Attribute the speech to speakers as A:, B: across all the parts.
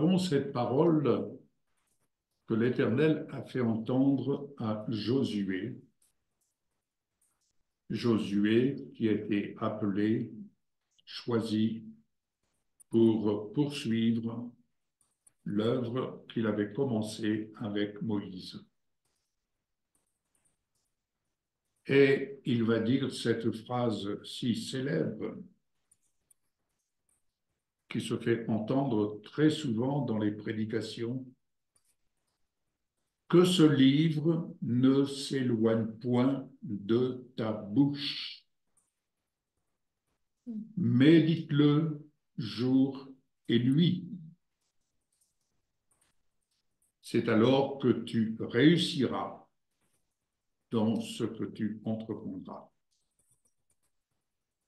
A: avons cette parole que l'Éternel a fait entendre à Josué. Josué qui a été appelé, choisi pour poursuivre l'œuvre qu'il avait commencée avec Moïse. Et il va dire cette phrase si célèbre qui se fait entendre très souvent dans les prédications, que ce livre ne s'éloigne point de ta bouche. Médite-le jour et nuit. C'est alors que tu réussiras dans ce que tu entreprendras.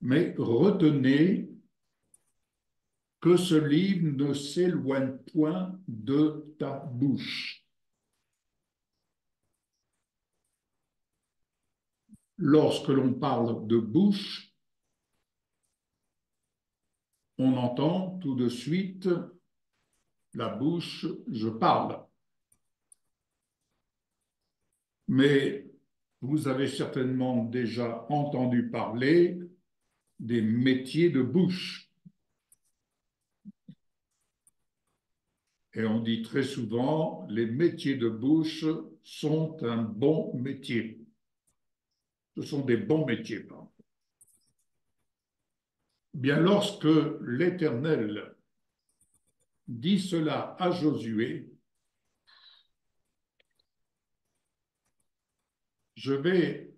A: Mais retenez que ce livre ne s'éloigne point de ta bouche. Lorsque l'on parle de bouche, on entend tout de suite la bouche, je parle. Mais vous avez certainement déjà entendu parler des métiers de bouche. Et on dit très souvent, les métiers de bouche sont un bon métier. Ce sont des bons métiers. Pardon. Bien, lorsque l'Éternel dit cela à Josué, je vais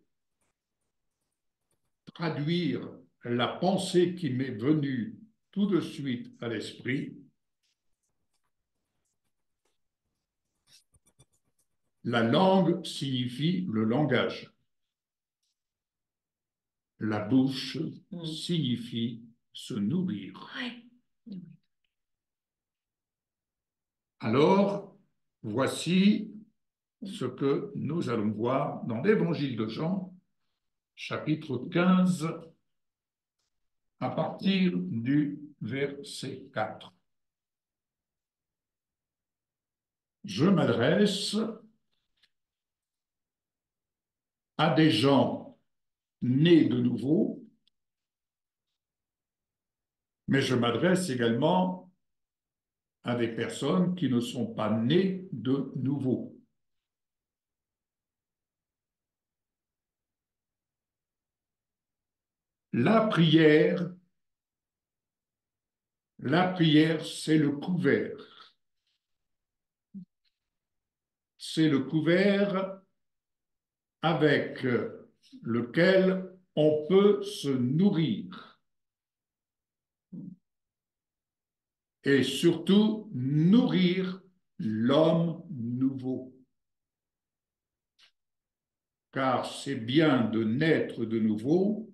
A: traduire la pensée qui m'est venue tout de suite à l'esprit. La langue signifie le langage. La bouche signifie se nourrir. Alors, voici ce que nous allons voir dans l'Évangile de Jean, chapitre 15, à partir du verset 4. Je m'adresse à des gens nés de nouveau, mais je m'adresse également à des personnes qui ne sont pas nées de nouveau. La prière, c'est le couvert. C'est le couvert avec lequel on peut se nourrir. Et surtout, nourrir l'homme nouveau. Car c'est bien de naître de nouveau,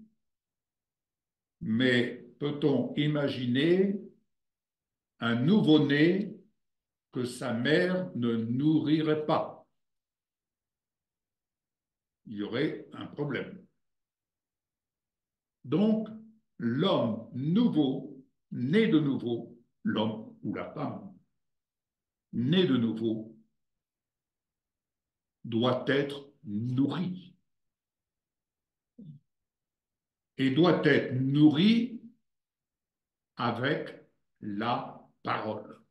A: mais peut-on imaginer un nouveau-né que sa mère ne nourrirait pas? Il y aurait un problème. Donc, l'homme nouveau, né de nouveau, l'homme ou la femme, né de nouveau, doit être nourri. Et doit être nourri avec la parole.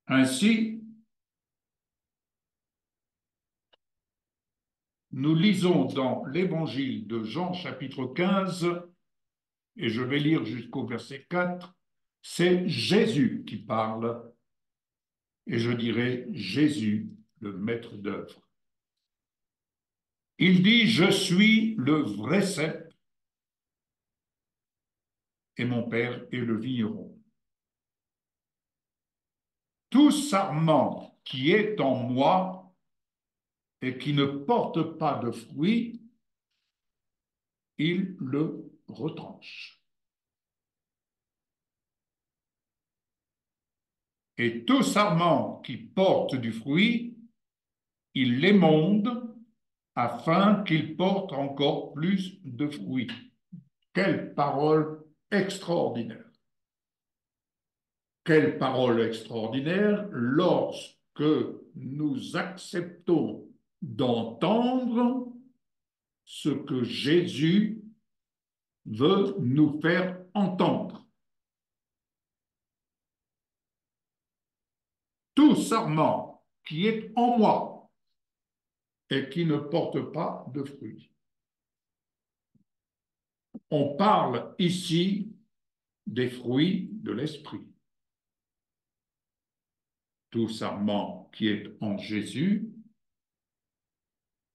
A: Ainsi, nous lisons dans l'Évangile de Jean chapitre 15, et je vais lire jusqu'au verset 4, c'est Jésus qui parle, et je dirais Jésus, le maître d'œuvre. Il dit, je suis le vrai cep, et mon Père est le vigneron. Tout sarment qui est en moi et qui ne porte pas de fruits, il le retranche. Et tout sarment qui porte du fruit, il l'émonde afin qu'il porte encore plus de fruits. Quelle parole extraordinaire! Quelle parole extraordinaire lorsque nous acceptons d'entendre ce que Jésus veut nous faire entendre. Tout sarment qui est en moi et qui ne porte pas de fruits. On parle ici des fruits de l'esprit. Tout sarment qui est en Jésus,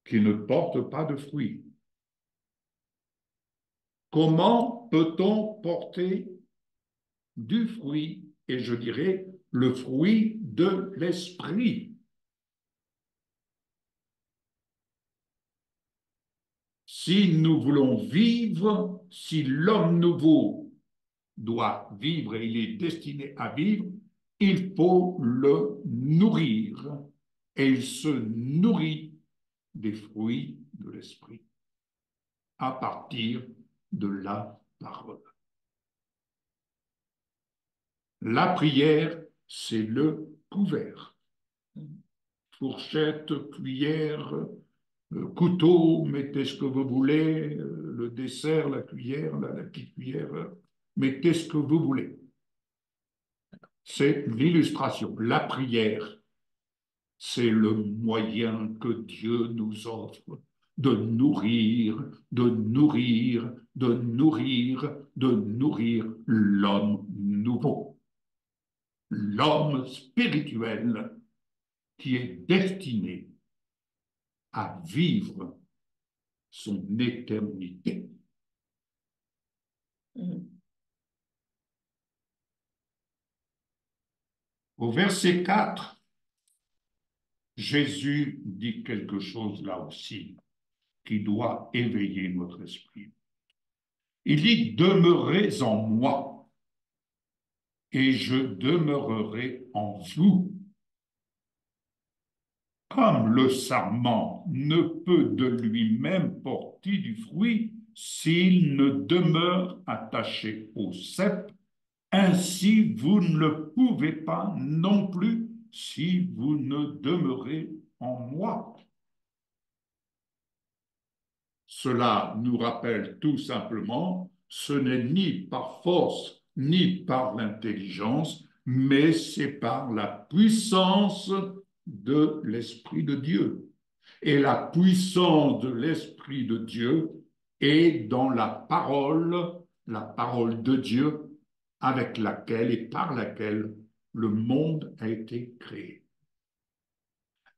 A: qui ne porte pas de fruits. Comment peut-on porter du fruit, et je dirais le fruit de l'esprit? Si nous voulons vivre, si l'homme nouveau doit vivre et il est destiné à vivre, il faut le nourrir. Et il se nourrit des fruits de l'esprit à partir de la parole. La prière, c'est le couvert. Fourchette, cuillère, couteau, mettez ce que vous voulez, le dessert, la cuillère, la petite cuillère, mettez ce que vous voulez. C'est l'illustration. La prière, c'est le moyen que Dieu nous offre de nourrir, de nourrir, de nourrir, de nourrir l'homme nouveau, l'homme spirituel qui est destiné à vivre son éternité. Au verset 4, Jésus dit quelque chose là aussi qui doit éveiller notre esprit. Il dit, demeurez en moi et je demeurerai en vous. Comme le sarment ne peut de lui-même porter du fruit s'il ne demeure attaché au cep, ainsi vous ne le pouvez pas non plus si vous ne demeurez en moi. Cela nous rappelle tout simplement, ce n'est ni par force ni par l'intelligence, mais c'est par la puissance de l'Esprit de Dieu. Et la puissance de l'Esprit de Dieu est dans la parole de Dieu avec laquelle et par laquelle le monde a été créé.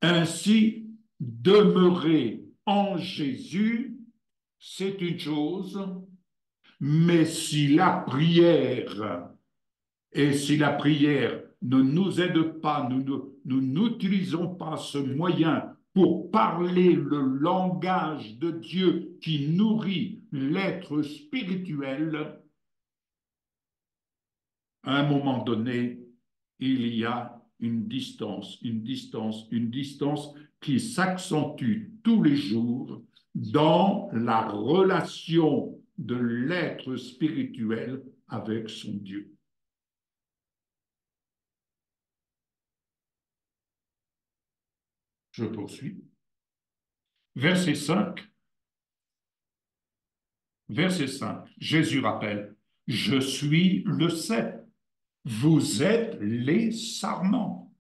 A: Ainsi, demeurer en Jésus, c'est une chose, mais si la prière, et si la prière ne nous aide pas, nous n'utilisons pas ce moyen pour parler le langage de Dieu qui nourrit l'être spirituel, à un moment donné, il y a une distance qui s'accentue tous les jours dans la relation de l'être spirituel avec son Dieu. Je poursuis. Verset 5. Verset 5. Jésus rappelle, je suis le cep, vous êtes les sarments.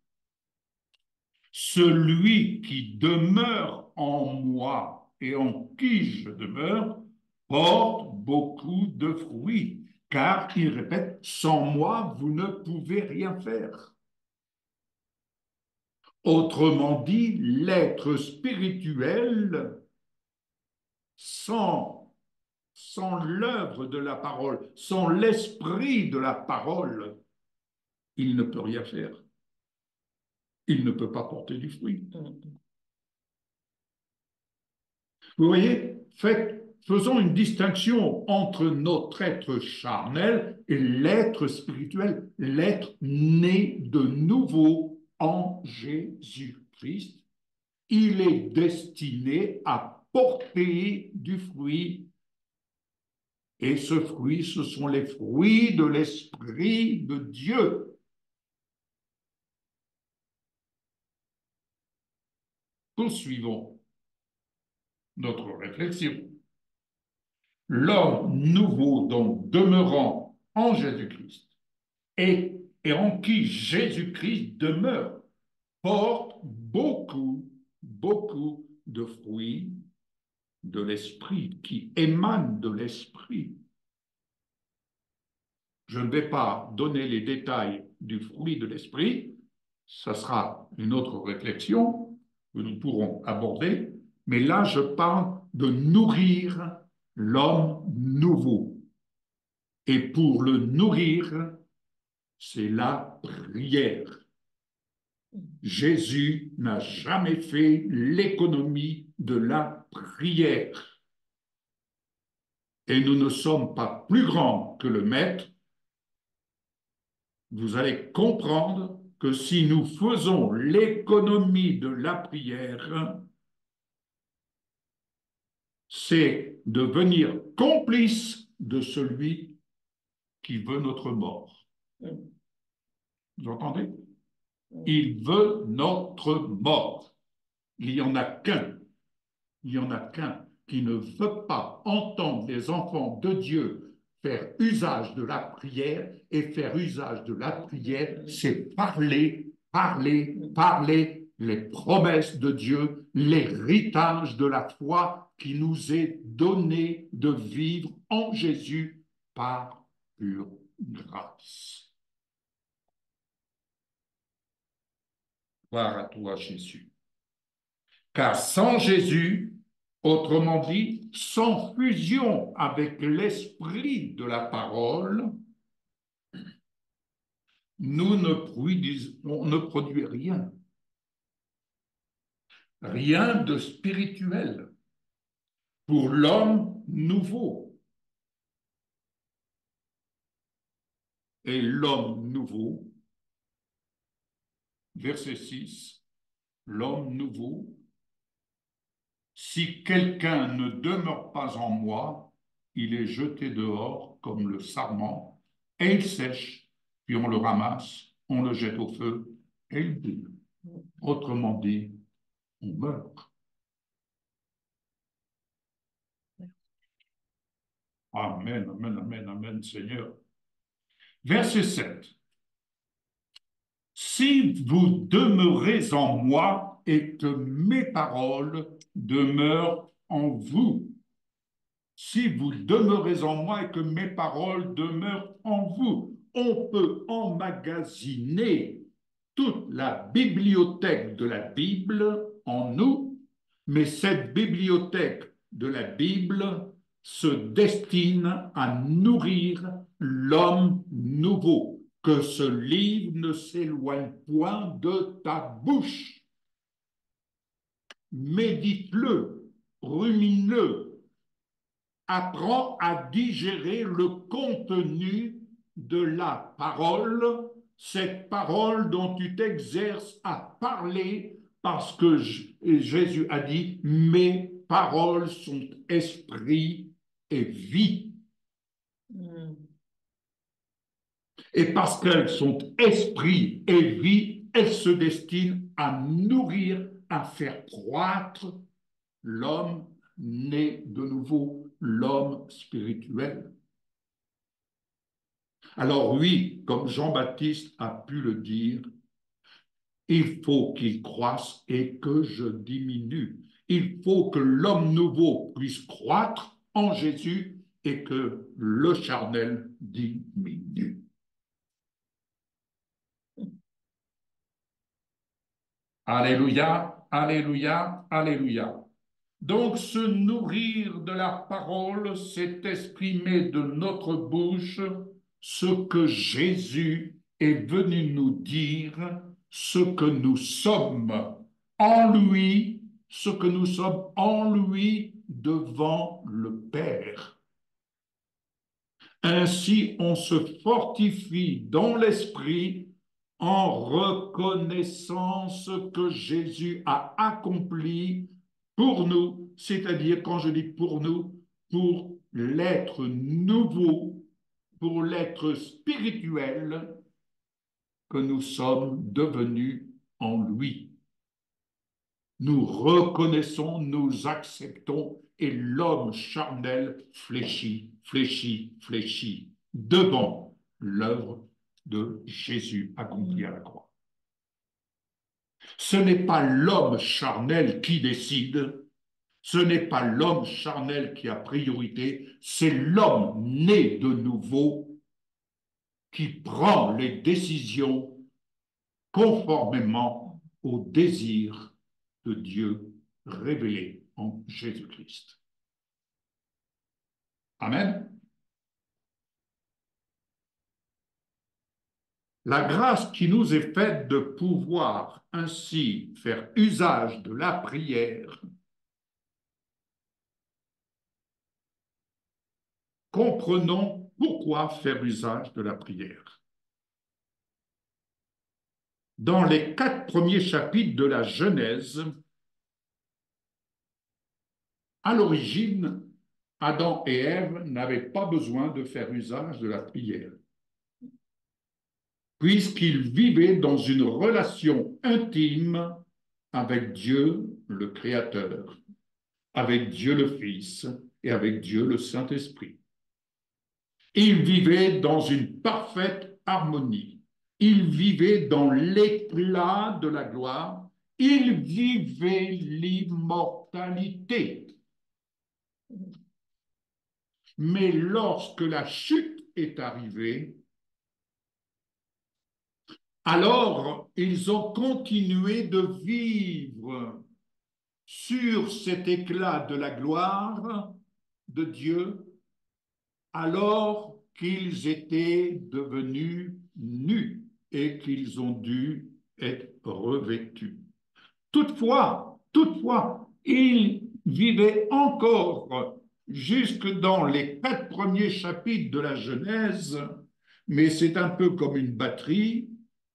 A: Celui qui demeure en moi et en qui je demeure porte beaucoup de fruits, car il répète, sans moi, vous ne pouvez rien faire. Autrement dit, l'être spirituel, sans l'œuvre de la parole, sans l'esprit de la parole, il ne peut rien faire. Il ne peut pas porter du fruit. Vous voyez, faisons une distinction entre notre être charnel et l'être spirituel, l'être né de nouveau en Jésus-Christ. Il est destiné à porter du fruit. Et ce fruit, ce sont les fruits de l'Esprit de Dieu Poursuivons notre réflexion. L'homme nouveau, donc demeurant en Jésus-Christ et en qui Jésus-Christ demeure, porte beaucoup de fruits de l'esprit, qui émanent de l'esprit. Je ne vais pas donner les détails du fruit de l'esprit, ça sera une autre réflexion que nous pourrons aborder, mais là je parle de nourrir l'homme nouveau. Et pour le nourrir, c'est la prière. Jésus n'a jamais fait l'économie de la prière. Et nous ne sommes pas plus grands que le Maître. Vous allez comprendre que si nous faisons l'économie de la prière, c'est devenir complice de celui qui veut notre mort. Vous entendez? Il veut notre mort. Il n'y en a qu'un. Il n'y en a qu'un qui ne veut pas entendre les enfants de Dieu faire usage de la prière, et faire usage de la prière, c'est parler, parler, parler les promesses de Dieu, l'héritage de la foi qui nous est donné de vivre en Jésus par pure grâce. Gloire à toi, Jésus. Car sans Jésus, autrement dit, sans fusion avec l'esprit de la parole, nous on ne produit rien. Rien de spirituel pour l'homme nouveau. Et l'homme nouveau, verset 6, l'homme nouveau, si quelqu'un ne demeure pas en moi, il est jeté dehors comme le sarment, et il sèche, puis on le ramasse, on le jette au feu, et il brûle. Autrement dit, on meurt. Amen, amen, amen, amen, Seigneur. Verset 7. Si vous demeurez en moi et que mes paroles demeurent en vous. Si vous demeurez en moi et que mes paroles demeurent en vous. On peut emmagasiner toute la bibliothèque de la Bible en nous, mais cette bibliothèque de la Bible se destine à nourrir l'homme nouveau. Que ce livre ne s'éloigne point de ta bouche. Médite-le, rumine-le, apprends à digérer le contenu de la parole, cette parole dont tu t'exerces à parler, parce que Jésus a dit, mes paroles sont esprit et vie. Et parce qu'elles sont esprit et vie, elles se destinent à nourrir, à faire croître l'homme né de nouveau, l'homme spirituel. Alors oui, comme Jean-Baptiste a pu le dire, il faut qu'il croisse et que je diminue. Il faut que l'homme nouveau puisse croître en Jésus et que le charnel diminue. Alléluia, alléluia, alléluia. Donc, se nourrir de la parole, c'est exprimer de notre bouche ce que Jésus est venu nous dire, ce que nous sommes en lui, ce que nous sommes en lui devant le Père. Ainsi, on se fortifie dans l'esprit en reconnaissant ce que Jésus a accompli pour nous, c'est-à-dire, quand je dis pour nous, pour l'être nouveau, pour l'être spirituel que nous sommes devenus en lui. nous reconnaissons, nous acceptons, et l'homme charnel fléchit, fléchit, fléchit devant l'œuvre de Jésus accomplie à la croix. Ce n'est pas l'homme charnel qui décide, ce n'est pas l'homme charnel qui a priorité, c'est l'homme né de nouveau qui prend les décisions conformément au désir de Dieu révélé en Jésus-Christ. Amen. La grâce qui nous est faite de pouvoir ainsi faire usage de la prière, comprenons pourquoi faire usage de la prière. Dans les 4 premiers chapitres de la Genèse, à l'origine, Adam et Ève n'avaient pas besoin de faire usage de la prière, puisqu'ils vivaient dans une relation intime avec Dieu le Créateur, avec Dieu le Fils et avec Dieu le Saint-Esprit. Ils vivaient dans une parfaite harmonie. Ils vivaient dans l'éclat de la gloire. Ils vivaient l'immortalité. Mais lorsque la chute est arrivée, alors ils ont continué de vivre sur cet éclat de la gloire de Dieu, alors qu'ils étaient devenus nus et qu'ils ont dû être revêtus. Toutefois, ils vivaient encore jusque dans les 4 premiers chapitres de la Genèse, mais c'est un peu comme une batterie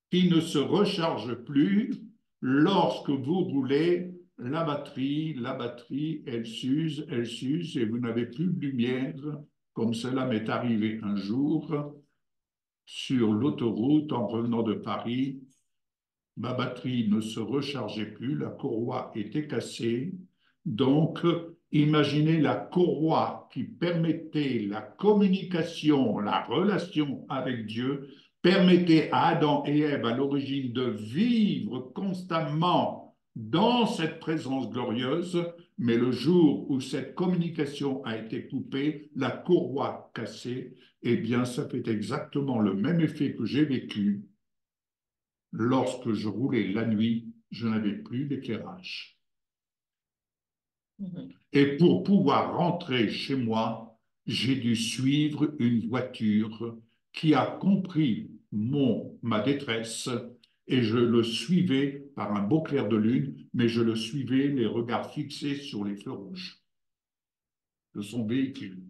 A: qui ne se recharge plus lorsque vous roulez la batterie, elle s'use, et vous n'avez plus de lumière, comme cela m'est arrivé un jour sur l'autoroute en revenant de Paris. Ma batterie ne se rechargeait plus, la courroie était cassée. Donc, imaginez la courroie qui permettait la communication, la relation avec Dieu, permettait à Adam et Ève à l'origine de vivre constamment dans cette présence glorieuse, mais le jour où cette communication a été coupée, la courroie cassée, eh bien, ça fait exactement le même effet que j'ai vécu. Lorsque je roulais la nuit, je n'avais plus d'éclairage. Et pour pouvoir rentrer chez moi, j'ai dû suivre une voiture qui a compris ma détresse et je le suivais par un beau clair de lune, mais je le suivais les regards fixés sur les feux rouges de son véhicule.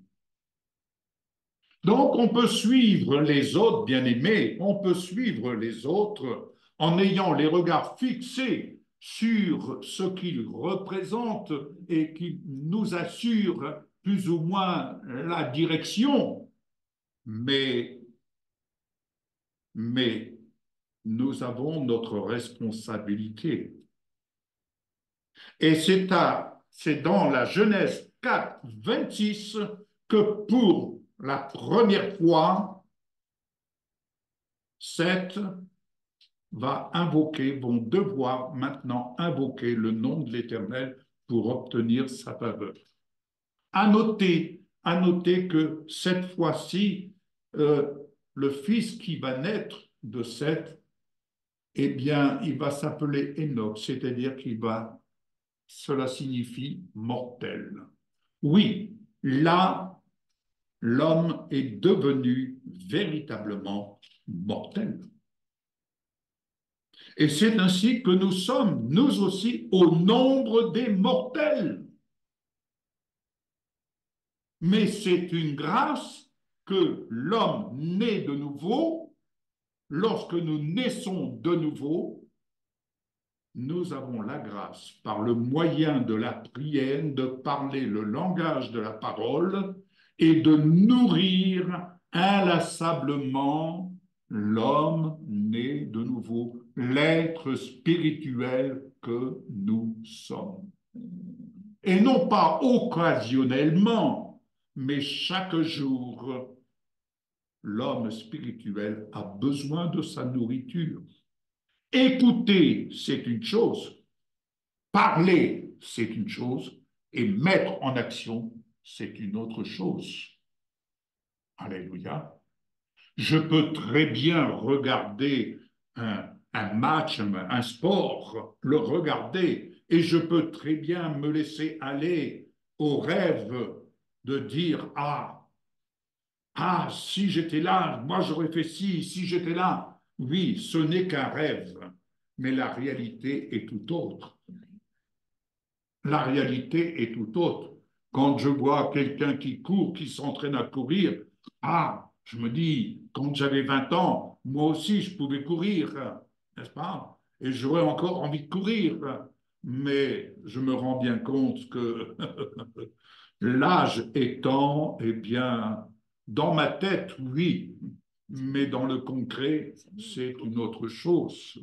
A: Donc, on peut suivre les autres, bien-aimés, on peut suivre les autres en ayant les regards fixés sur ce qu'ils représentent et qui nous assurent plus ou moins la direction, mais nous avons notre responsabilité. Et c'est dans la Genèse 4, 26 que pour la première fois, Seth vont devoir maintenant invoquer le nom de l'Éternel pour obtenir sa faveur. À noter que cette fois-ci, le fils qui va naître de Seth, eh bien, il va s'appeler Enoch, c'est-à-dire cela signifie mortel. Oui, là, l'homme est devenu véritablement mortel. Et c'est ainsi que nous sommes, nous aussi, au nombre des mortels. Mais c'est une grâce que l'homme naît de nouveau. Lorsque nous naissons de nouveau, nous avons la grâce, par le moyen de la prière, de parler le langage de la parole et de nourrir inlassablement l'homme né de nouveau, l'être spirituel que nous sommes. Et non pas occasionnellement, mais chaque jour, l'homme spirituel a besoin de sa nourriture. Écouter, c'est une chose. Parler, c'est une chose. Et mettre en action, c'est une autre chose. Alléluia. Je peux très bien regarder un match, un sport, le regarder, et je peux très bien me laisser aller au rêve de dire, si j'étais là, moi j'aurais fait ci, si j'étais là. Oui, ce n'est qu'un rêve, mais la réalité est tout autre. La réalité est tout autre. Quand je vois quelqu'un qui court, qui s'entraîne à courir, je me dis, quand j'avais 20 ans, moi aussi je pouvais courir, n'est-ce pas? Et j'aurais encore envie de courir. Mais je me rends bien compte que l'âge étant, eh bien, dans ma tête, oui, mais dans le concret, c'est une autre chose.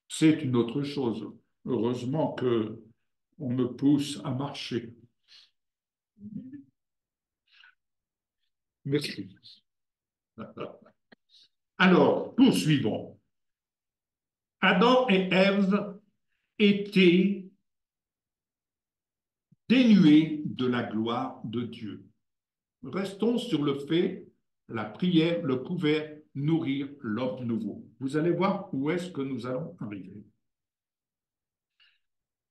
A: C'est une autre chose. Heureusement que on me pousse à marcher. Merci. Alors, poursuivons. Adam et Ève étaient dénués de la gloire de Dieu. Restons sur le fait, la prière le pouvait nourrir l'homme nouveau. Vous allez voir où est-ce que nous allons arriver.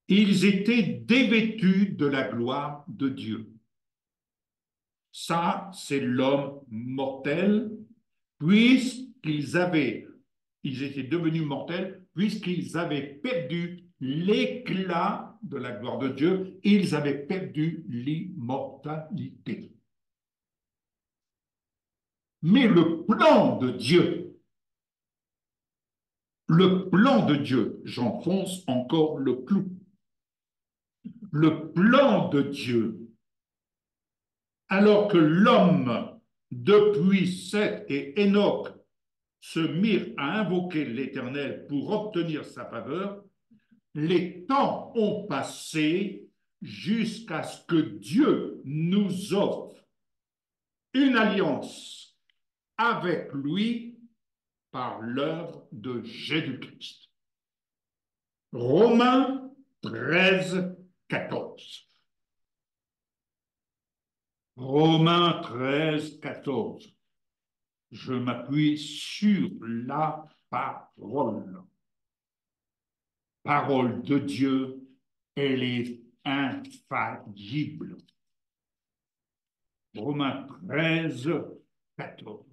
A: Ils étaient dévêtus de la gloire de Dieu. Ça, c'est l'homme mortel, ils étaient devenus mortels, puisqu'ils avaient perdu l'éclat de la gloire de Dieu, ils avaient perdu l'immortalité. Mais le plan de Dieu, j'enfonce encore le clou, le plan de Dieu, alors que l'homme, depuis Seth et Enoch, se mirent à invoquer l'Éternel pour obtenir sa faveur, les temps ont passé jusqu'à ce que Dieu nous offre une alliance avec lui par l'œuvre de Jésus-Christ. Romains 13, 14. Romains 13, 14. Je m'appuie sur la parole. Parole de Dieu, elle est infaillible. Romains 13, 14.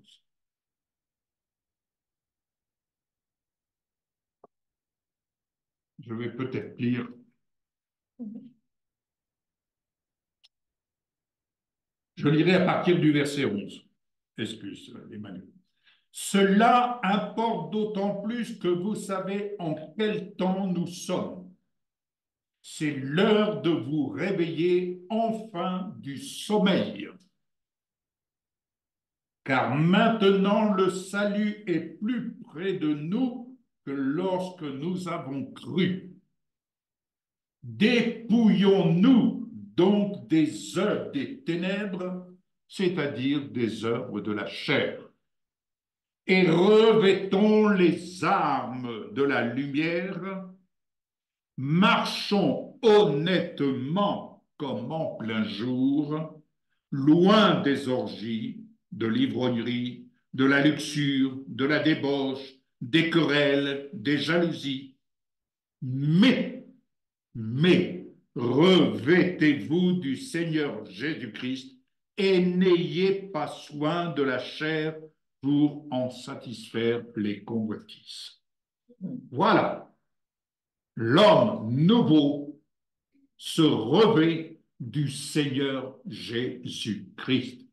A: Je vais peut-être lire. Je lirai à partir du verset 11. Excuse, Emmanuel. Cela importe d'autant plus que vous savez en quel temps nous sommes. C'est l'heure de vous réveiller enfin du sommeil. Car maintenant le salut est plus près de nous que lorsque nous avons cru. Dépouillons-nous donc des œuvres des ténèbres, c'est-à-dire des œuvres de la chair, et revêtons les armes de la lumière, marchons honnêtement comme en plein jour, loin des orgies, de l'ivrognerie, de la luxure, de la débauche, des querelles, des jalousies. Mais, revêtez-vous du Seigneur Jésus-Christ et n'ayez pas soin de la chair pour en satisfaire les convoitises. Voilà, l'homme nouveau se revêt du Seigneur Jésus-Christ.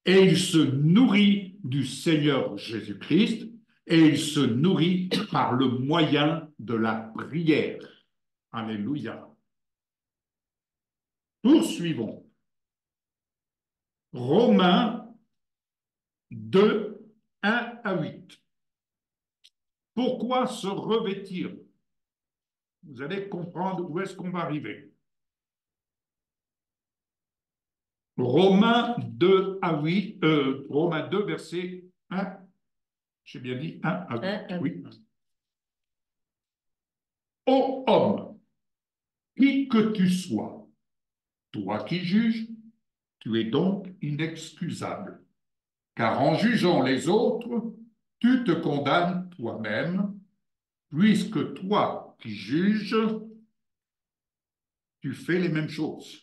A: Et il se nourrit du Seigneur Jésus-Christ et il se nourrit par le moyen de la prière. Alléluia. Poursuivons. Romains 2, 1 à 8. Pourquoi se revêtir? Vous allez comprendre où est-ce qu'on va arriver. Romains 2 à 8, Romains 2, verset 1. J'ai bien dit 1 à 8. Oui. Ô homme, qui que tu sois, toi qui juges, tu es donc inexcusable. Car en jugeant les autres, tu te condamnes toi-même, puisque toi qui juges, tu fais les mêmes choses.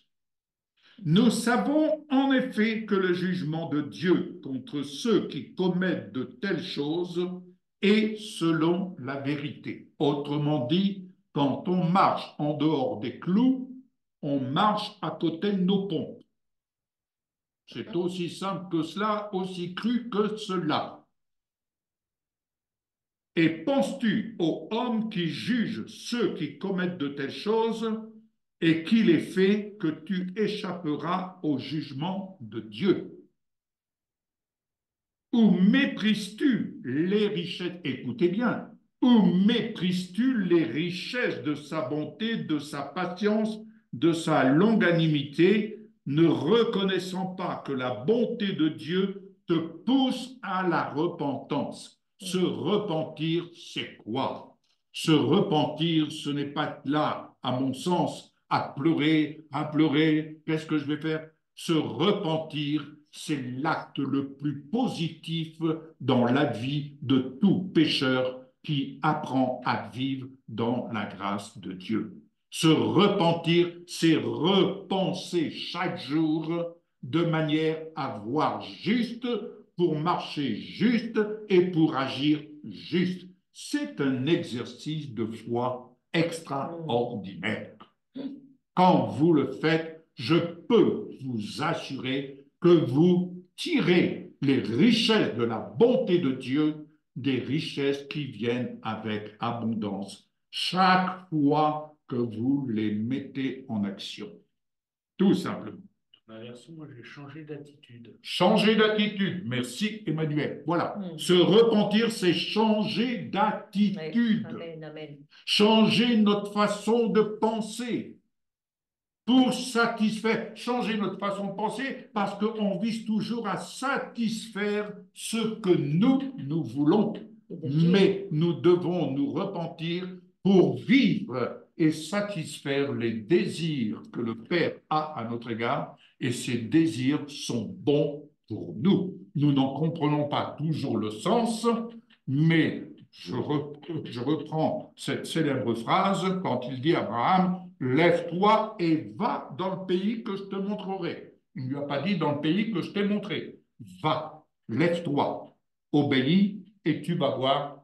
A: Nous savons en effet que le jugement de Dieu contre ceux qui commettent de telles choses est selon la vérité. Autrement dit, quand on marche en dehors des clous, on marche à côté de nos pompes. C'est aussi simple que cela, aussi cru que cela. Et penses-tu aux hommes qui jugent ceux qui commettent de telles choses et qu'il est fait que tu échapperas au jugement de Dieu? Ou méprises-tu les richesses, écoutez bien, ou méprises-tu les richesses de sa bonté, de sa patience, de sa longanimité, ne reconnaissant pas que la bonté de Dieu te pousse à la repentance? Se repentir, c'est quoi? Se repentir, ce n'est pas là, à mon sens, à pleurer, qu'est-ce que je vais faire? Se repentir, c'est l'acte le plus positif dans la vie de tout pécheur qui apprend à vivre dans la grâce de Dieu. Se repentir, c'est repenser chaque jour de manière à voir juste, pour marcher juste et pour agir juste. C'est un exercice de foi extraordinaire. Quand vous le faites, je peux vous assurer que vous tirez les richesses de la bonté de Dieu, des richesses qui viennent avec abondance, chaque fois que vous les mettez en action. Tout simplement.
B: Ma version, moi, j'ai changé d'attitude.
A: Changer d'attitude. Merci, Emmanuel. Voilà. Se repentir, c'est changer d'attitude.
C: Amen, amen.
A: Changer notre façon de penser pour satisfaire, changer notre façon de penser, parce qu'on vise toujours à satisfaire ce que nous voulons. Mais nous devons nous repentir pour vivre et satisfaire les désirs que le Père a à notre égard, et ces désirs sont bons pour nous. Nous n'en comprenons pas toujours le sens, mais je reprends cette célèbre phrase quand il dit à Abraham, lève-toi et va dans le pays que je te montrerai. Il ne lui a pas dit dans le pays que je t'ai montré. Va, lève-toi, obéis et tu vas voir,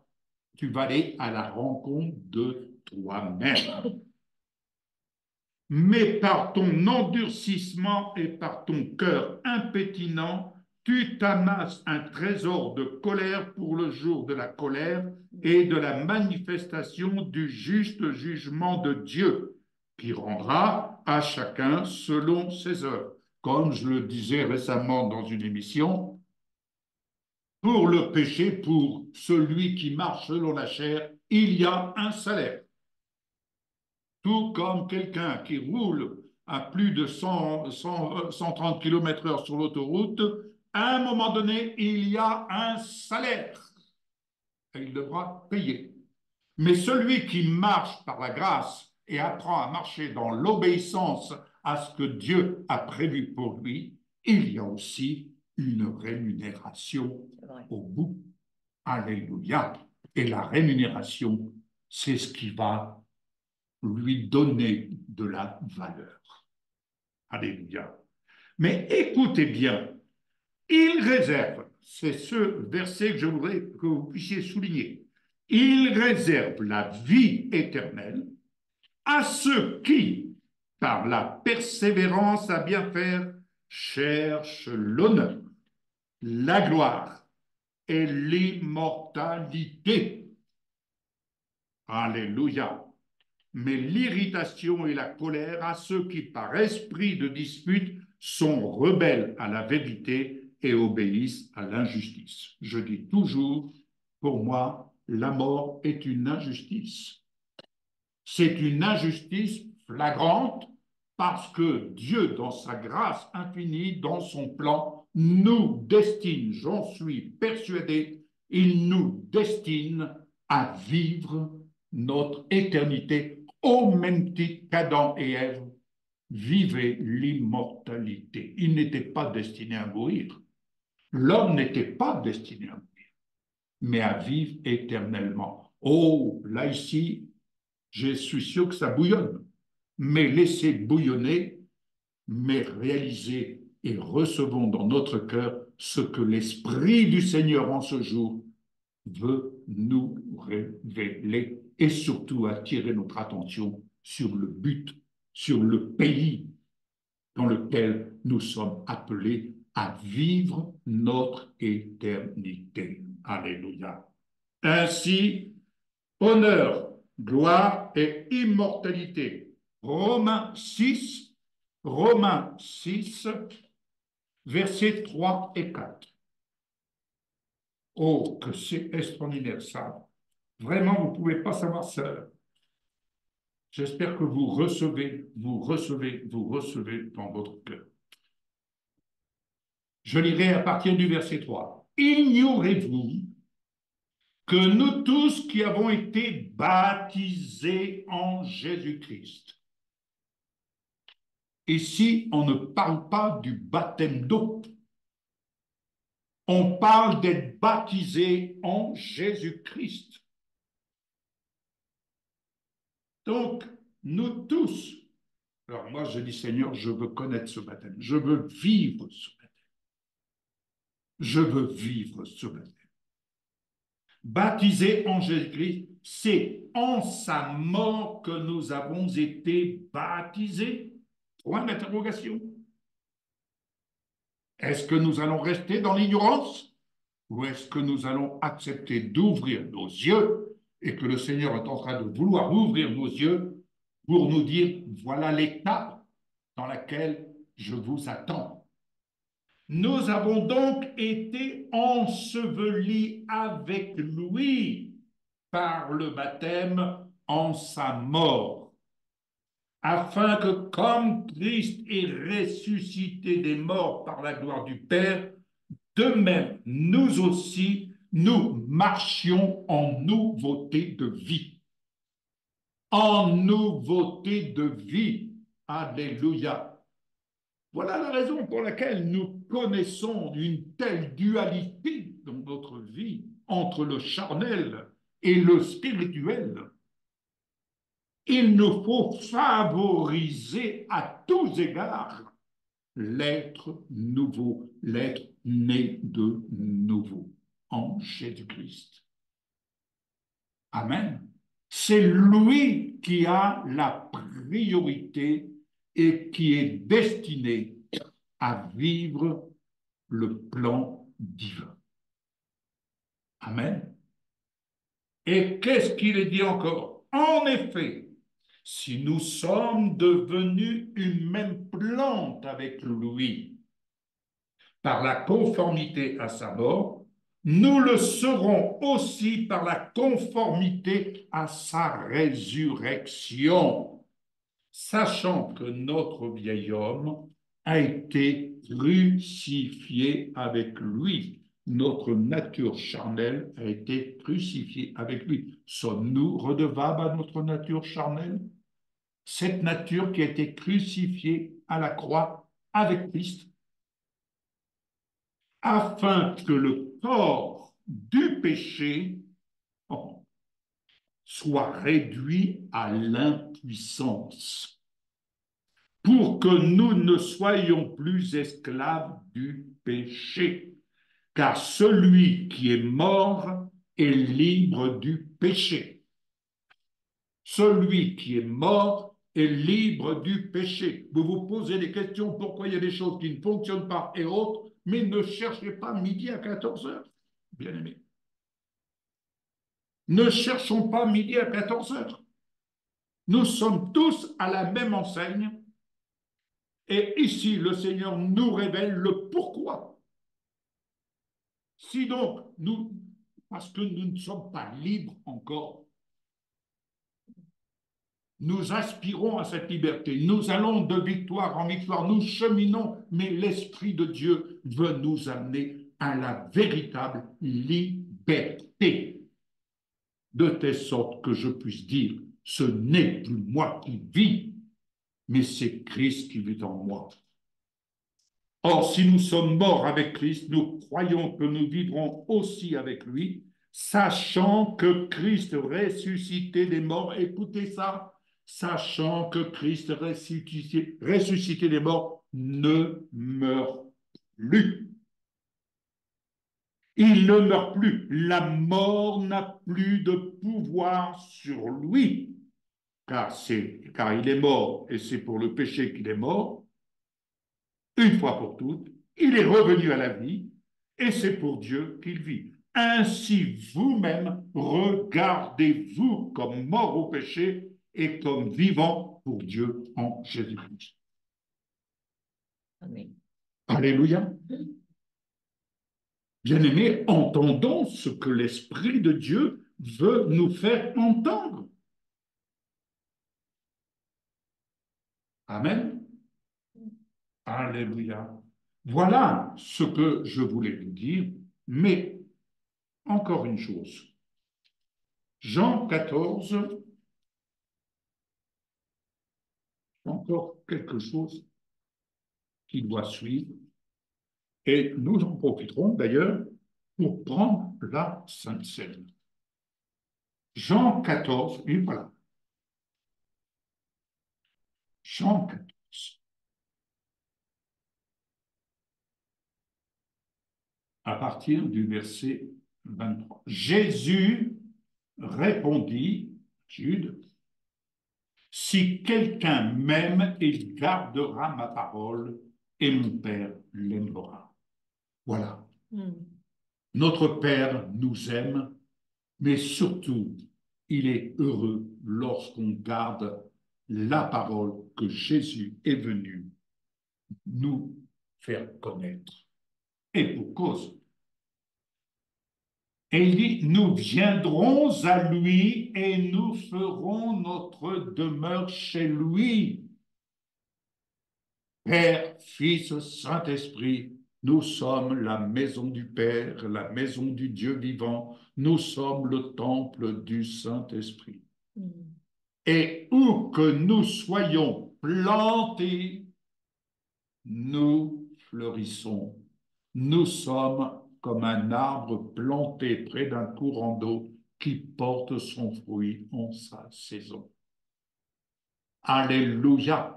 A: tu vas aller à la rencontre de toi-même. Mais par ton endurcissement et par ton cœur impétinent, tu t'amasses un trésor de colère pour le jour de la colère et de la manifestation du juste jugement de Dieu, qui rendra à chacun selon ses œuvres. Comme je le disais récemment dans une émission, pour le péché, pour celui qui marche selon la chair, il y a un salaire. Tout comme quelqu'un qui roule à plus de 130 km/h sur l'autoroute, à un moment donné, il y a un salaire. Et il devra payer. Mais celui qui marche par la grâce et apprend à marcher dans l'obéissance à ce que Dieu a prévu pour lui, il y a aussi une rémunération au bout. Alléluia. Et la rémunération, c'est ce qui va lui donner de la valeur. Alléluia. Mais écoutez bien, il réserve, c'est ce verset que je voudrais que vous puissiez souligner, il réserve la vie éternelle à ceux qui, par la persévérance à bien faire, cherchent l'honneur, la gloire et l'immortalité. Alléluia. Mais l'irritation et la colère à ceux qui, par esprit de dispute, sont rebelles à la vérité et obéissent à l'injustice. Je dis toujours, pour moi, la mort est une injustice. C'est une injustice flagrante parce que Dieu, dans sa grâce infinie, dans son plan, nous destine, j'en suis persuadé, il nous destine à vivre notre éternité au même titre qu'Adam et Ève vivaient l'immortalité. Ils n'étaient pas destinés à mourir. L'homme n'était pas destiné à mourir, mais à vivre éternellement. Oh, là ici, je suis sûr que ça bouillonne, mais laissez bouillonner, mais réalisez et recevons dans notre cœur ce que l'Esprit du Seigneur en ce jour veut nous révéler et surtout attirer notre attention sur le but, sur le pays dans lequel nous sommes appelés à vivre notre éternité. Alléluia. Ainsi, honneur, gloire et immortalité. Romains 6, versets 3 et 4. Oh, que c'est extraordinaire ça. Vraiment, vous ne pouvez pas savoir ça. J'espère que vous recevez dans votre cœur. Je lirai à partir du verset 3. Ignorez-vous que nous tous qui avons été baptisés en Jésus-Christ. Ici, on ne parle pas du baptême d'eau. On parle d'être baptisé en Jésus-Christ. Donc, nous tous, alors moi je dis Seigneur, je veux connaître ce baptême, je veux vivre ce baptême. Je veux vivre ce baptême. Baptisé en Jésus-Christ, c'est en sa mort que nous avons été baptisés. Point d'interrogation. Est-ce que nous allons rester dans l'ignorance ou est-ce que nous allons accepter d'ouvrir nos yeux et que le Seigneur est en train de vouloir ouvrir nos yeux pour nous dire voilà l'étape dans laquelle je vous attends. Nous avons donc été ensevelis avec lui par le baptême en sa mort, afin que comme Christ est ressuscité des morts par la gloire du Père, de même nous aussi, nous marchions en nouveauté de vie. En nouveauté de vie. Alléluia. Voilà la raison pour laquelle nous connaissons une telle dualité dans notre vie entre le charnel et le spirituel. Il nous faut favoriser à tous égards l'être nouveau, l'être né de nouveau en Jésus-Christ. Amen. C'est lui qui a la priorité et qui est destiné à vivre le plan divin. Amen. Et qu'est-ce qu'il est dit encore? En effet, si nous sommes devenus une même plante avec lui par la conformité à sa mort, nous le serons aussi par la conformité à sa résurrection, sachant que notre vieil homme a été crucifié avec lui. Notre nature charnelle a été crucifiée avec lui. Sommes-nous redevables à notre nature charnelle? Cette nature qui a été crucifiée à la croix avec Christ, afin que le corps du péché soit réduit à l'impuissance, pour que nous ne soyons plus esclaves du péché, car celui qui est mort est libre du péché. Celui qui est mort est libre du péché. Vous vous posez des questions, pourquoi il y a des choses qui ne fonctionnent pas et autres, mais ne cherchez pas midi à 14 heures, bien aimé. Ne cherchons pas midi à 14 heures. Nous sommes tous à la même enseigne. Et ici, le Seigneur nous révèle le pourquoi. Si donc, parce que nous ne sommes pas libres encore, Nous aspirons à cette liberté. Nous allons de victoire en victoire. Nous cheminons, mais l'Esprit de Dieu veut nous amener à la véritable liberté. De telle sorte que je puisse dire, ce n'est plus moi qui vis, mais c'est Christ qui vit en moi. Or, si nous sommes morts avec Christ, nous croyons que nous vivrons aussi avec lui, sachant que Christ ressuscité des morts, écoutez ça, sachant que Christ ressuscité des morts ne meurt plus. Il ne meurt plus. La mort n'a plus de pouvoir sur lui, car il est mort et c'est pour le péché qu'il est mort, une fois pour toutes. Il est revenu à la vie et c'est pour Dieu qu'il vit. Ainsi, vous-même, regardez-vous comme mort au péché et comme vivant pour Dieu en Jésus-Christ.
C: Amen.
A: Alléluia. Bien-aimés, entendons ce que l'Esprit de Dieu veut nous faire entendre. Amen. Alléluia. Voilà ce que je voulais vous dire, mais encore une chose. Jean 14, encore quelque chose qui doit suivre, et nous en profiterons d'ailleurs pour prendre la Sainte Seine. Jean 14, et voilà. Jean 14. À partir du verset 23. Jésus répondit, Jude, si quelqu'un m'aime, il gardera ma parole et mon Père l'aimera. Voilà. Notre Père nous aime, mais surtout, il est heureux lorsqu'on garde la parole que Jésus est venu nous faire connaître. Et pour cause. Et il dit, nous viendrons à lui et nous ferons notre demeure chez lui. Père, Fils, Saint-Esprit, nous sommes la maison du Père, la maison du Dieu vivant, nous sommes le temple du Saint-Esprit. Et où que nous soyons plantés, nous fleurissons. Nous sommes comme un arbre planté près d'un courant d'eau qui porte son fruit en sa saison. Alléluia!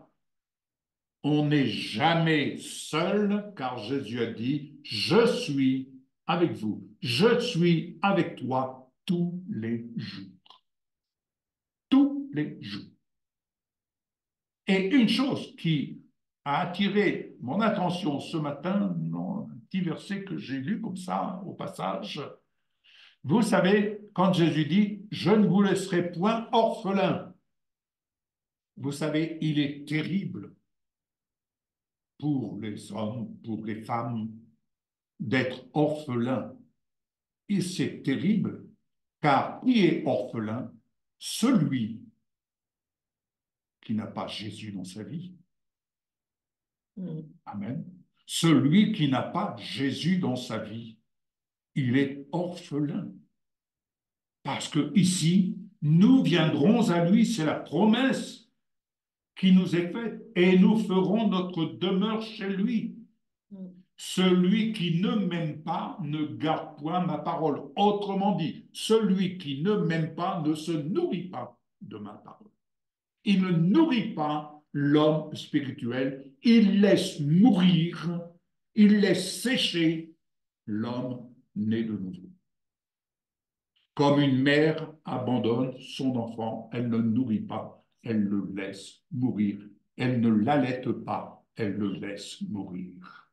A: On n'est jamais seul car Jésus a dit, je suis avec vous, je suis avec toi tous les jours. Tous les jours. Et une chose qui a attiré mon attention ce matin, dans un petit verset que j'ai lu comme ça au passage, vous savez, quand Jésus dit, je ne vous laisserai point orphelin, vous savez, il est terrible pour les hommes, pour les femmes, d'être orphelin. Et c'est terrible, car qui est orphelin? Celui qui n'a pas Jésus dans sa vie. Amen. Celui qui n'a pas Jésus dans sa vie, il est orphelin. Parce que ici, nous viendrons à lui, c'est la promesse qui nous est faite, et nous ferons notre demeure chez lui. Celui qui ne m'aime pas ne garde point ma parole. Autrement dit, celui qui ne m'aime pas ne se nourrit pas de ma parole. Il ne nourrit pas l'homme spirituel, il laisse mourir, il laisse sécher l'homme né de nouveau. Comme une mère abandonne son enfant, elle ne nourrit pas, elle le laisse mourir. Elle ne l'allaite pas, elle le laisse mourir.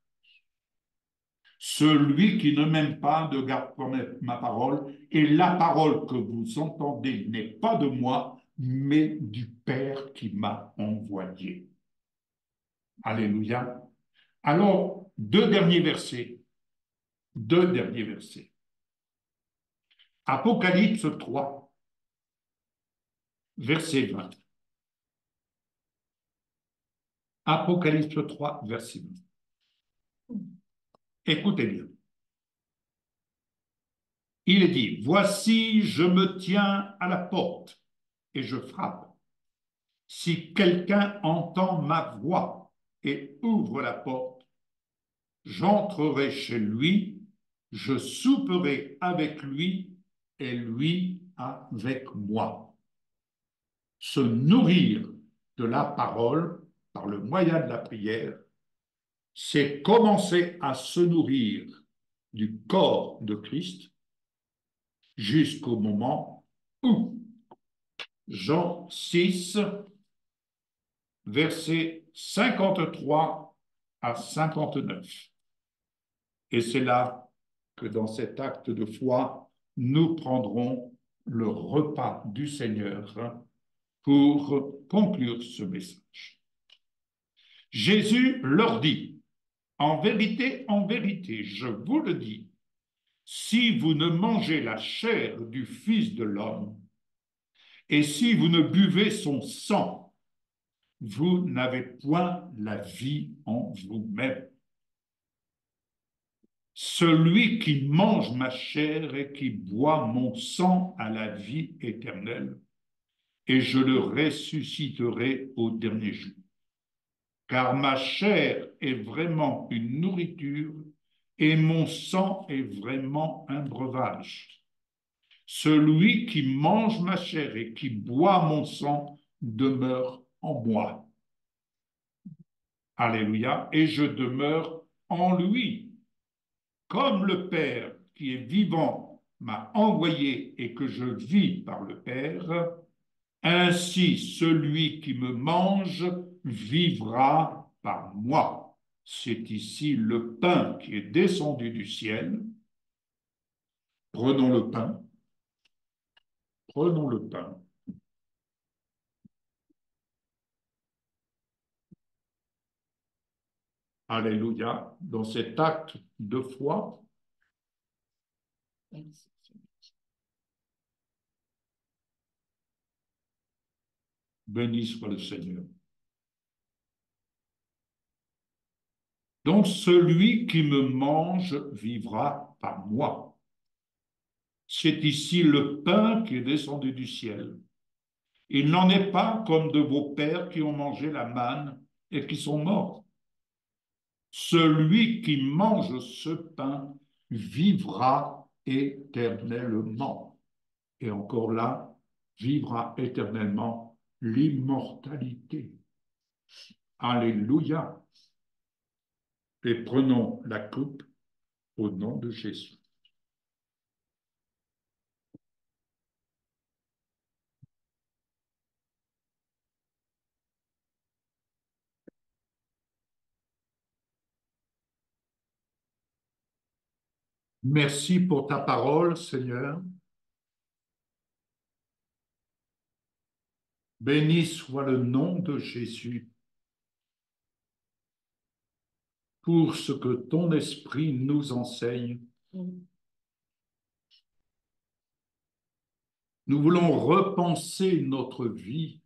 A: Celui qui ne m'aime pas ne garde pas ma parole, et la parole que vous entendez n'est pas de moi, mais du Père qui m'a envoyé. Alléluia. Alors, deux derniers versets. Apocalypse 3, verset 20. Apocalypse 3, verset 20. Écoutez bien. Il est dit, voici, je me tiens à la porte et je frappe. Si quelqu'un entend ma voix et ouvre la porte, j'entrerai chez lui, je souperai avec lui et lui avec moi. Se nourrir de la parole par le moyen de la prière, c'est commencer à se nourrir du corps de Christ jusqu'au moment où Jean 6, versets 53 à 59. Et c'est là que dans cet acte de foi, nous prendrons le repas du Seigneur pour conclure ce message. Jésus leur dit, en vérité, je vous le dis, si vous ne mangez la chair du Fils de l'homme et si vous ne buvez son sang, vous n'avez point la vie en vous-même. Celui qui mange ma chair et qui boit mon sang a la vie éternelle, et je le ressusciterai au dernier jour. Car ma chair est vraiment une nourriture et mon sang est vraiment un breuvage. Celui qui mange ma chair et qui boit mon sang demeure en moi. Alléluia. Et je demeure en lui. Comme le Père qui est vivant m'a envoyé et que je vis par le Père, ainsi celui qui me mange vivra par moi. C'est ici le pain qui est descendu du ciel. Prenons le pain. Prenons le pain. Alléluia. Dans cet acte de foi, béni soit le Seigneur. Donc celui qui me mange vivra par moi. C'est ici le pain qui est descendu du ciel. Il n'en est pas comme de vos pères qui ont mangé la manne et qui sont morts. Celui qui mange ce pain vivra éternellement. Et encore là, vivra éternellement l'immortalité. Alléluia. Et prenons la coupe au nom de Jésus. Merci pour ta parole, Seigneur. Béni soit le nom de Jésus pour ce que ton esprit nous enseigne. Nous voulons repenser notre vie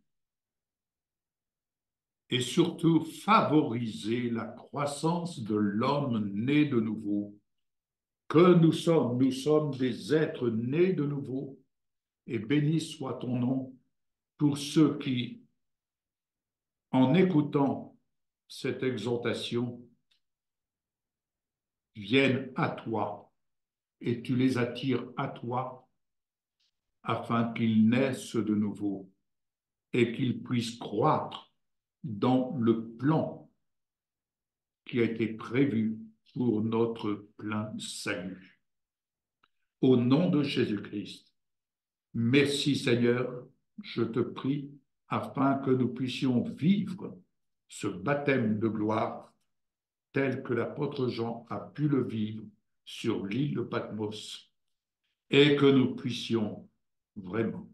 A: et surtout favoriser la croissance de l'homme né de nouveau. Que nous sommes des êtres nés de nouveau, et béni soit ton nom pour ceux qui, en écoutant cette exhortation, viennent à toi et tu les attires à toi afin qu'ils naissent de nouveau et qu'ils puissent croître dans le plan qui a été prévu pour notre plein salut. Au nom de Jésus-Christ, merci Seigneur, je te prie, afin que nous puissions vivre ce baptême de gloire tel que l'apôtre Jean a pu le vivre sur l'île de Patmos, et que nous puissions vraiment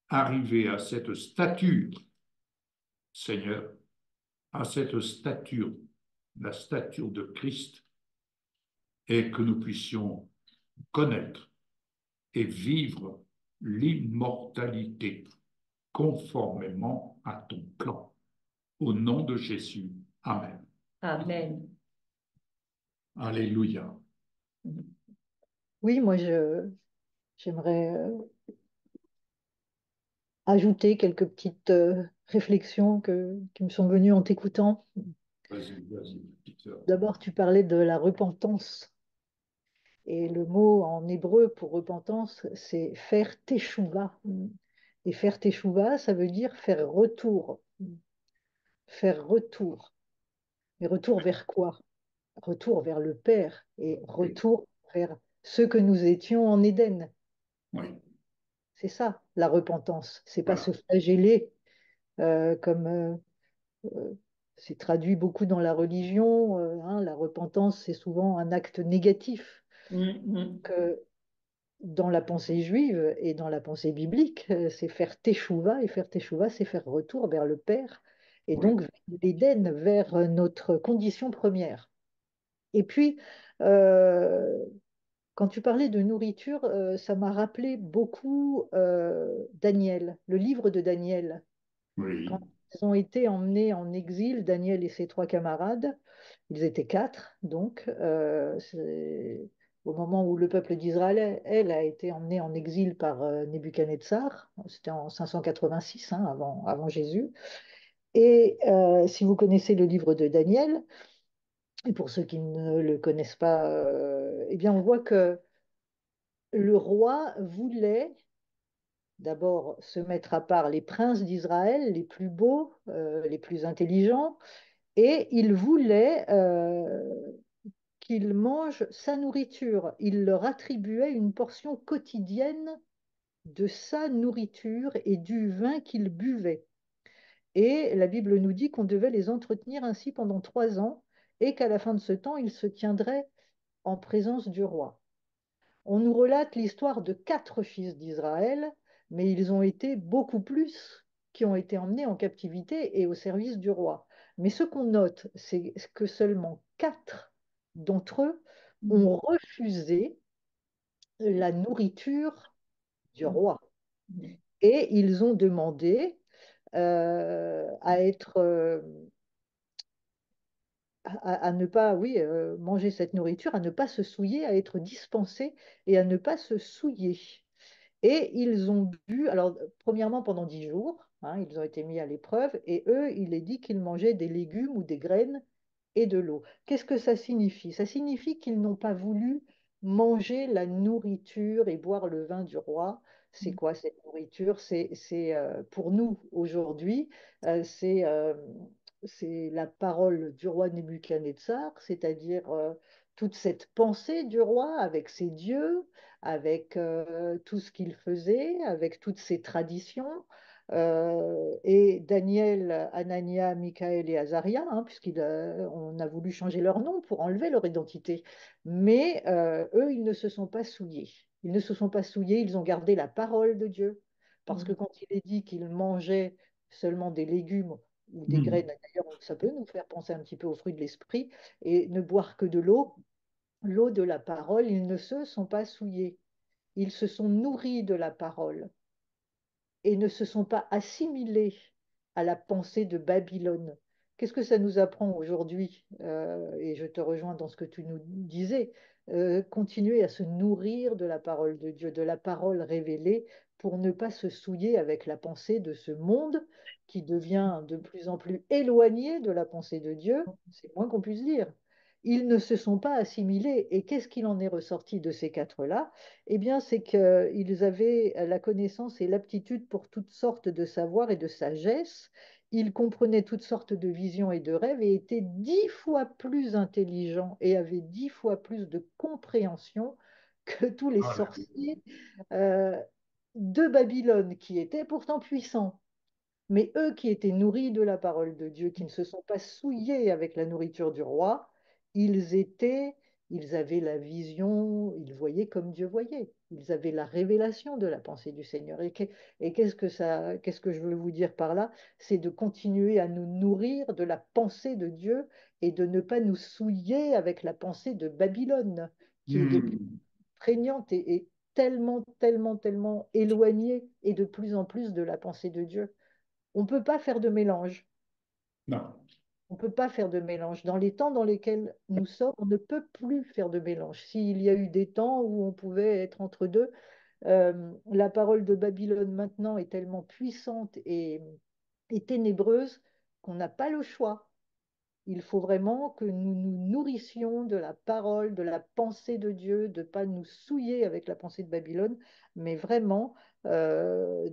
A: arriver à cette stature, Seigneur, à cette stature, la stature de Christ, et que nous puissions connaître et vivre l'immortalité conformément à ton plan. Au nom de Jésus. Amen.
C: Amen.
A: Alléluia.
D: Oui, moi, j'aimerais ajouter quelques petites réflexions qui me sont venues en t'écoutant.
A: Vas-y, vas-y, petite sœur.
D: D'abord, tu parlais de la repentance. Et le mot en hébreu pour repentance, c'est faire teshuva. Et faire teshuva, ça veut dire faire retour. Faire retour. Mais retour vers quoi? Retour vers le Père et
A: Oui,
D: retour vers ce que nous étions en Éden.
A: oui,
D: C'est ça, la repentance. C'est pas se
A: voilà.
D: flageller comme euh, c'est traduit beaucoup dans la religion. Hein, la repentance, c'est souvent un acte négatif. Que dans la pensée juive et dans la pensée biblique, c'est faire teshuva, et faire teshuva, c'est faire retour vers le Père, et
A: Oui,
D: donc vers l'Éden, vers notre condition première. Et puis, euh, quand tu parlais de nourriture, ça m'a rappelé beaucoup Daniel, le livre de Daniel. Quand
A: oui,
D: ils ont été emmenés en exil, Daniel et ses trois camarades, ils étaient quatre, donc, c'est au moment où le peuple d'Israël, elle, a été emmené en exil par Nebuchadnezzar, c'était en 586, hein, avant Jésus. Et si vous connaissez le livre de Daniel, et pour ceux qui ne le connaissent pas, eh bien, on voit que le roi voulait d'abord se mettre à part les princes d'Israël, les plus beaux, les plus intelligents, et il voulait qu'ils mangent sa nourriture. Il leur attribuait une portion quotidienne de sa nourriture et du vin qu'ils buvaient. Et la Bible nous dit qu'on devait les entretenir ainsi pendant 3 ans et qu'à la fin de ce temps, ils se tiendraient en présence du roi. On nous relate l'histoire de quatre fils d'Israël, mais ils ont été beaucoup plus qui ont été emmenés en captivité et au service du roi. Mais ce qu'on note, c'est que seulement quatre d'entre eux ont refusé la nourriture du roi. Et ils ont demandé à être à ne pas, oui, manger cette nourriture, à ne pas se souiller, à être dispensés et à ne pas se souiller. Et ils ont bu, alors premièrement pendant 10 jours, hein, ils ont été mis à l'épreuve, et eux, il est dit qu'ils mangeaient des légumes ou des graines et de l'eau. Qu'est-ce que ça signifie? Ça signifie qu'ils n'ont pas voulu manger la nourriture et boire le vin du roi. C'est quoi cette nourriture? Pour nous aujourd'hui, c'est la parole du roi Nebuchadnezzar, c'est-à-dire toute cette pensée du roi avec ses dieux, avec tout ce qu'il faisait, avec toutes ses traditions. Et Daniel, Anania, Michaël et Azaria, hein, puisqu'on a voulu changer leur nom pour enlever leur identité. Mais eux, ils ne se sont pas souillés. Ils ne se sont pas souillés, ils ont gardé la parole de Dieu. Parce que quand il est dit qu'ils mangeaient seulement des légumes ou des graines,
A: hmm,
D: d'ailleurs, ça peut nous faire penser un petit peu aux fruits de l'esprit, et ne boire que de l'eau, l'eau de la parole, ils ne se sont pas souillés. Ils se sont nourris de la parole et ne se sont pas assimilés à la pensée de Babylone. Qu'est-ce que ça nous apprend aujourd'hui? Et je te rejoins dans ce que tu nous disais, continuer à se nourrir de la parole de Dieu, de la parole révélée, pour ne pas se souiller avec la pensée de ce monde qui devient de plus en plus éloigné de la pensée de Dieu, c'est le moins qu'on puisse dire. Ils ne se sont pas assimilés. Et qu'est-ce qu'il en est ressorti de ces quatre-là? Eh bien, c'est qu'ils avaient la connaissance et l'aptitude pour toutes sortes de savoirs et de sagesse. Ils comprenaient toutes sortes de visions et de rêves et étaient 10 fois plus intelligents et avaient 10 fois plus de compréhension que tous les
A: alléluia.
D: sorciers euh, de Babylone, qui étaient pourtant puissants. Mais eux qui étaient nourris de la parole de Dieu, qui ne se sont pas souillés avec la nourriture du roi, ils étaient, ils avaient la vision, ils voyaient comme Dieu voyait. Ils avaient la révélation de la pensée du Seigneur. Et qu'est-ce que je veux vous dire par là? C'est de continuer à nous nourrir de la pensée de Dieu et de ne pas nous souiller avec la pensée de Babylone, qui est de plus
A: Hmm,
D: prégnante et tellement, tellement, tellement éloignée et de plus en plus de la pensée de Dieu. On ne peut pas faire de mélange.
A: Non.
D: On ne peut pas faire de mélange. Dans les temps dans lesquels nous sommes, on ne peut plus faire de mélange. S'il y a eu des temps où on pouvait être entre deux, la parole de Babylone maintenant est tellement puissante et ténébreuse qu'on n'a pas le choix. Il faut vraiment que nous nous nourrissions de la parole, de la pensée de Dieu, de ne pas nous souiller avec la pensée de Babylone, mais vraiment d'être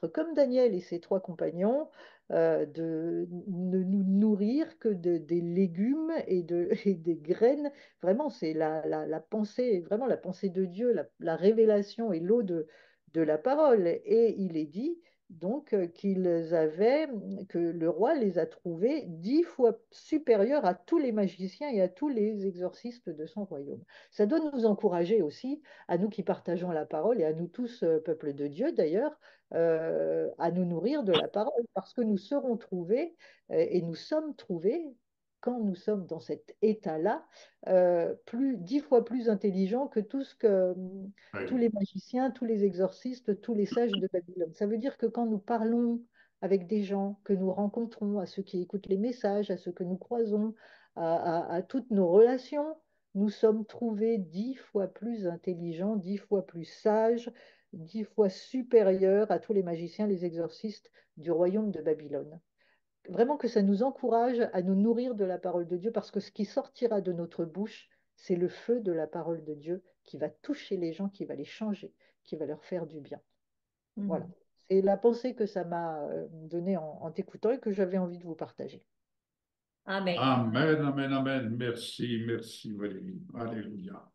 D: comme Daniel et ses trois compagnons, de ne nous nourrir que des légumes et des graines. Vraiment, c'est la pensée, vraiment la pensée de Dieu, la révélation et l'eau de la parole. Et il est dit donc que le roi les a trouvés 10 fois supérieurs à tous les magiciens et à tous les exorcistes de son royaume. Ça doit nous encourager aussi, à nous qui partageons la parole et à nous tous, peuple de Dieu d'ailleurs, à nous nourrir de la parole, parce que nous serons trouvés et nous sommes trouvés, quand nous sommes dans cet état-là, 10 fois plus intelligents que tout ce que tous
A: Oui.
D: les magiciens, tous les exorcistes, tous les sages de Babylone. Ça veut dire que quand nous parlons avec des gens que nous rencontrons, à ceux qui écoutent les messages, à ceux que nous croisons, à toutes nos relations, nous sommes trouvés 10 fois plus intelligents, 10 fois plus sages, 10 fois supérieurs à tous les magiciens, les exorcistes du royaume de Babylone. Vraiment que ça nous encourage à nous nourrir de la parole de Dieu, parce que ce qui sortira de notre bouche, c'est le feu de la parole de Dieu qui va toucher les gens, qui va les changer, qui va leur faire du bien. Voilà.
C: Mhm.
D: C'est la pensée que ça m'a donnée en t'écoutant et que j'avais envie de vous partager.
C: Amen.
A: Amen, amen, amen. Merci, merci Valérie. Alléluia.